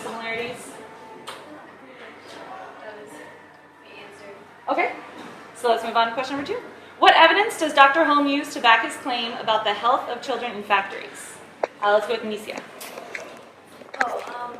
similarities? That was the answer. Okay, so let's move on to question number 2. What evidence does Dr. Holm use to back his claim about the health of children in factories? Let's go with Nisia.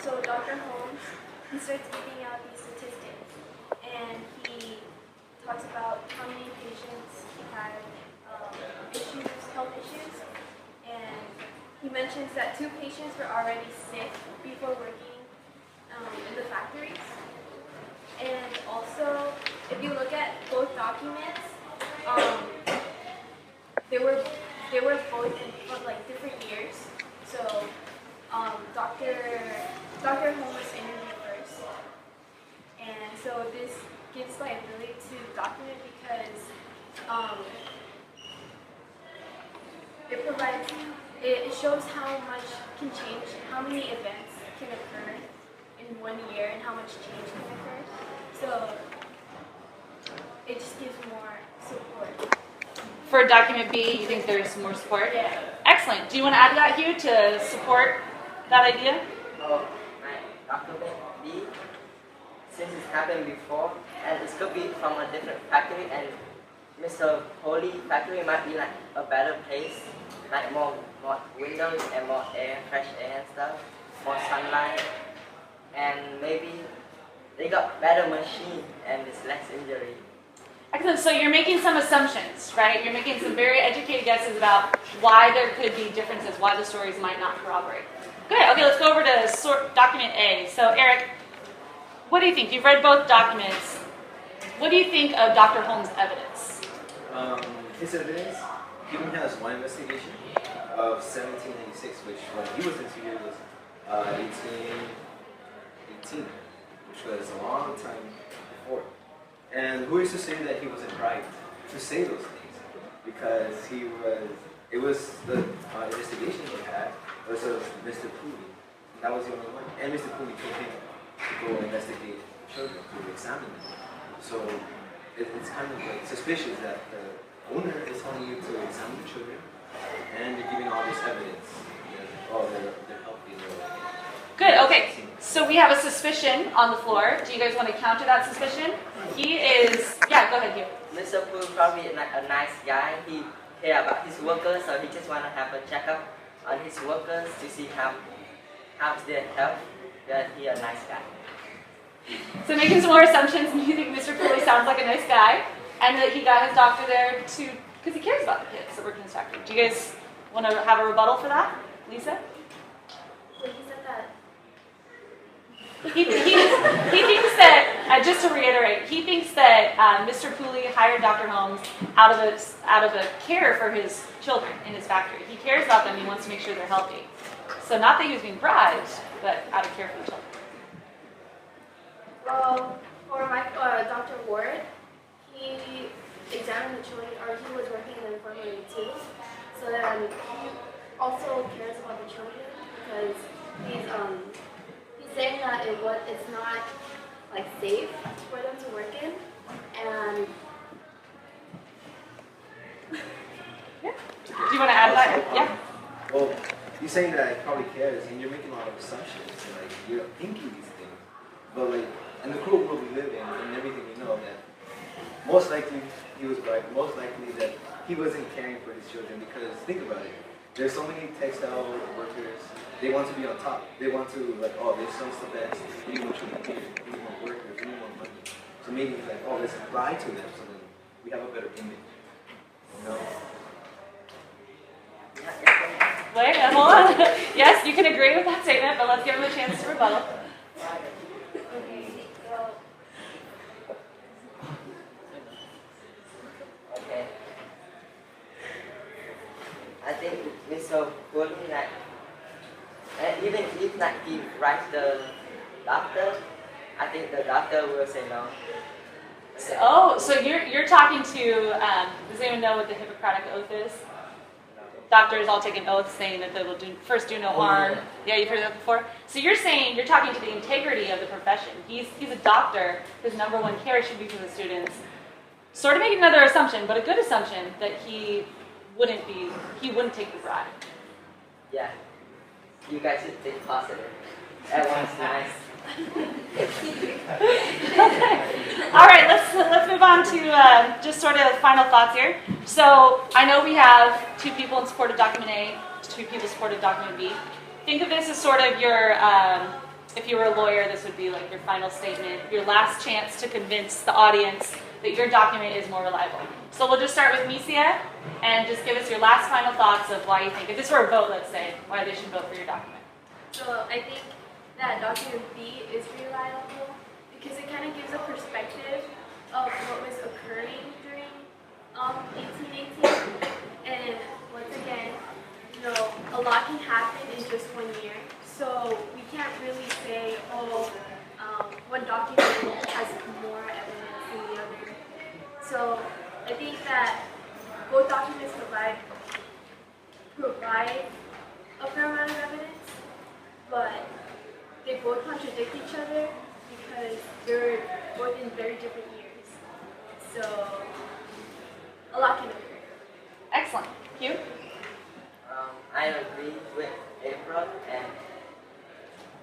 So Dr. Holmes, he starts giving out these statistics, and he talks about how many patients had health issues, and he mentions that 2 patients were already sick before working in the factories. And also, if you look at both documents, they were both in like different years. So Dr. Holmes was interviewed first, and so this gives liability to document because it shows how much can change, how many events can occur in 1 year, and how much change can occur. So it just gives more support. For document B, you think there's more support? Yeah. Excellent. Do you want to add to that, Hugh, to support that idea? Document B, since it's happened before, and it could be from a different factory, and Mr. Holy factory might be like a better place, like more windows and more air, fresh air and stuff, more sunlight, and maybe they got better machine and it's less injury. Excellent. So you're making some assumptions, right? You're making some very educated guesses about why there could be differences, why the stories might not corroborate. Good. Okay, let's go over to document A. So Eric, what do you think? You've read both documents. What do you think of Dr. Holmes' evidence? His evidence, he only has one investigation of 1796, which when he was interviewed was 1818, which was a long time before. And who is to say that he wasn't right to say those things? Because it was the investigation he had was of Mr. Pooley. That was the only one. And Mr. Pooley told him to go investigate children, to examine them. So it's kind of like suspicious that the owner is telling you to examine the children and you're giving all this evidence that, oh, they're healthy. Good, okay. So we have a suspicion on the floor. Do you guys want to counter that suspicion? He is, yeah, go ahead, Hugh. Mr. Poole probably a nice guy. He cares about his workers, so he just want to have a checkup on his workers to see how's their health. That he a nice guy. So making some more assumptions, and you think Mr. Pooley sounds like a nice guy, and that he got his doctor there because he cares about the kids that work in his factory. Do you guys want to have a rebuttal for that, Lisa? Well, he said that. He thinks that, just to reiterate, he thinks that Mr. Pooley hired Dr. Holmes out of a care for his children in his factory. He cares about them. He wants to make sure they're healthy. So not that he was being bribed, but out of care for the children. Well, for my Dr. Ward, he examined the children, or he was working in the infirmary too. So then he also cares about the children because he's saying that it's not like safe for them to work in, and yeah. Do you want to add that? Yeah. Well, you're saying that he probably cares, and you're making a lot of assumptions, and like you're thinking these things, but like in the cruel world we live in, and everything we know, that most likely he was right. Most likely that he wasn't caring for his children because think about it. There's so many textile workers. They want to be on top. They want to like, oh, this son's the best. We need more children here. We need more workers. We need more money. So maybe it's like, oh, let's lie to them so then we have a better image. You know? Wait, hold on. Yes, you can agree with that statement, but let's give him a chance to rebuttal. Okay. I think Mr. Pooley, like, and even if like he writes the doctor, I think the doctor will say no. So you're talking to, does anyone know what the Hippocratic Oath is? Doctors all take an oath saying that they will first do no harm. Yeah, you've heard that before? So you're saying, you're talking to the integrity of the profession. He's a doctor. His number one care should be for the students. Sort of making another assumption, but a good assumption, that he wouldn't take the bribe. Yeah. You guys should think positive. That one's nice. All right, let's move on to just sort of final thoughts here. So I know we have 2 people in support of document A, 2 people in support of document B. Think of this as sort of your, if you were a lawyer, this would be like your final statement, your last chance to convince the audience that your document is more reliable. So we'll just start with Misia, and just give us your last final thoughts of why you think, if this were a vote, let's say, why they should vote for your document. So I think that document B is reliable because it kind of gives a perspective of what was occurring during 1818. And once again, a lot can happen in just 1 year. So we can't really say, one document has more evidence than the other. So I think that both documents provide a fair amount of evidence, but they both contradict each other because they're both in very different years. So a lot can occur. Excellent. Hugh? I agree with April, and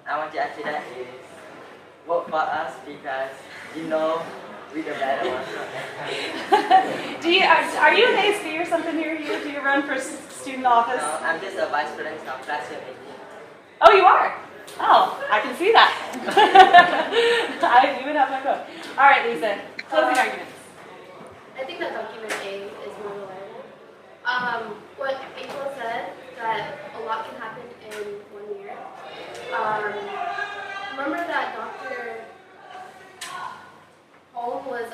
I want to add to that is vote for us because we're the better ones. Are you an ASB or something here, Hugh? Do you run for student office? No, I'm just a vice president of classroom 18. Oh, you are? Oh, I can see that. You would have my vote. All right, Lisa. Closing arguments. I think that document A is more reliable. What April said, that a lot can happen in 1 year. Remember that Dr. Holm was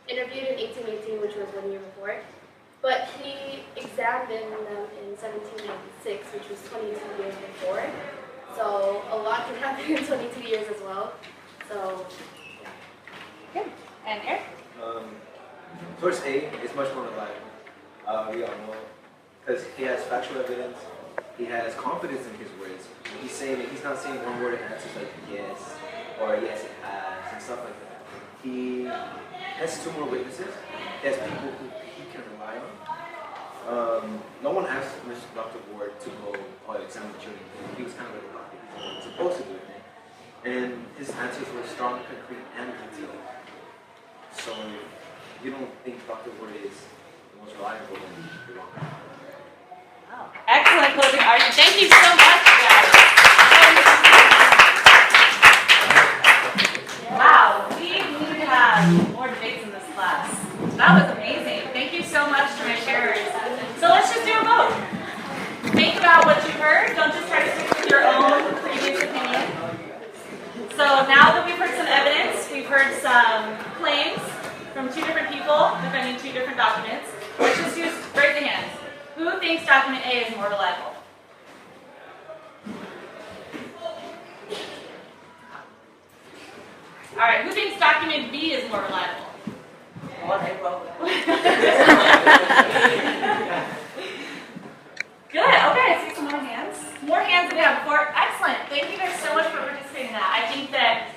interviewed in 1818, which was 1 year before, but he examined them in 1796, which was 22 years before. So a lot can happen in 22 years as well. So, yeah. Good. And Eric? Source A is much more reliable. We all know, because he has factual evidence, he has confidence in his words. He's saying that he's not saying one word answers like yes or yes it has and stuff like that. He has 2 more witnesses. He has people who he can rely on. No one asked Mr. Dr. Ward to go examine the children. He was kind of like a doctor. He was supposed to do it. And his answers were strong, concrete, and detailed. So if you don't think Dr. Ward is the most reliable, then you're wrong. Wow. Excellent closing argument. Thank you so much, guys. Wow, we need to have more debates in this class. That was amazing. Thank you so much to my sharers. So let's just do a vote. Think about what you heard. Don't just try to stick with your own previous opinion. So now that we've heard some evidence, we've heard some claims from 2 different people defending 2 different documents. Let's just raise the hands. Who thinks document A is more reliable? All right, who thinks document B is more reliable? Good, okay, I see some more hands. More hands than we had before. Excellent, thank you guys so much for participating in that. I think that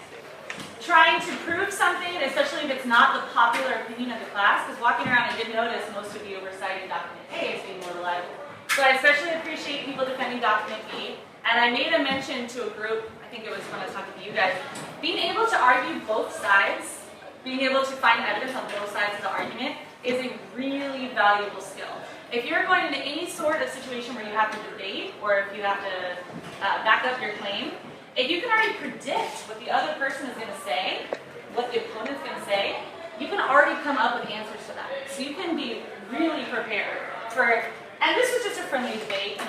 trying to prove something, especially if it's not the popular opinion of the class, because walking around I did notice most of you were citing document A as being more reliable. So I especially appreciate people defending document B. And I made a mention to a group, I think it was when I was talking to you guys, being able to argue both sides, being able to find evidence on both sides of the argument is a really valuable skill. If you're going into any sort of situation where you have to debate, or if you have to back up your claim, if you can already predict what the other person is going to say, what the opponent is going to say, you can already come up with answers to that. So you can be really prepared for, and this was just a friendly debate,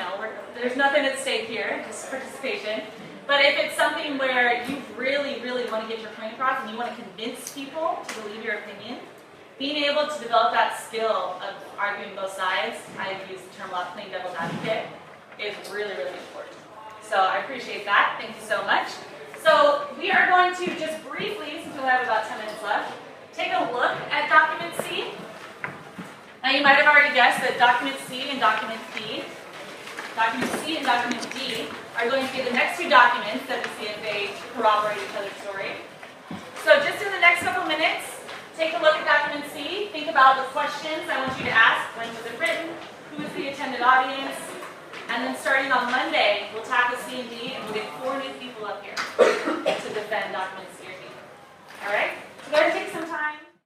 there's nothing at stake here, just participation. But if it's something where you really, really want to get your point across and you want to convince people to believe your opinion, being able to develop that skill of arguing both sides, I use the term a lot, playing devil's advocate, is really, really important. So I appreciate that. Thank you so much. So we are going to just briefly, since we have about 10 minutes left, take a look at document C. Now you might have already guessed that document C and document D are going to be the next 2 documents that we see if they corroborate each other's story. So just in the next couple minutes, take a look at document C. Think about the questions I want you to ask. When was it written? Who is the attended audience? And then starting on Monday, we'll tackle C and D, and we'll get 4 new people up here to defend documents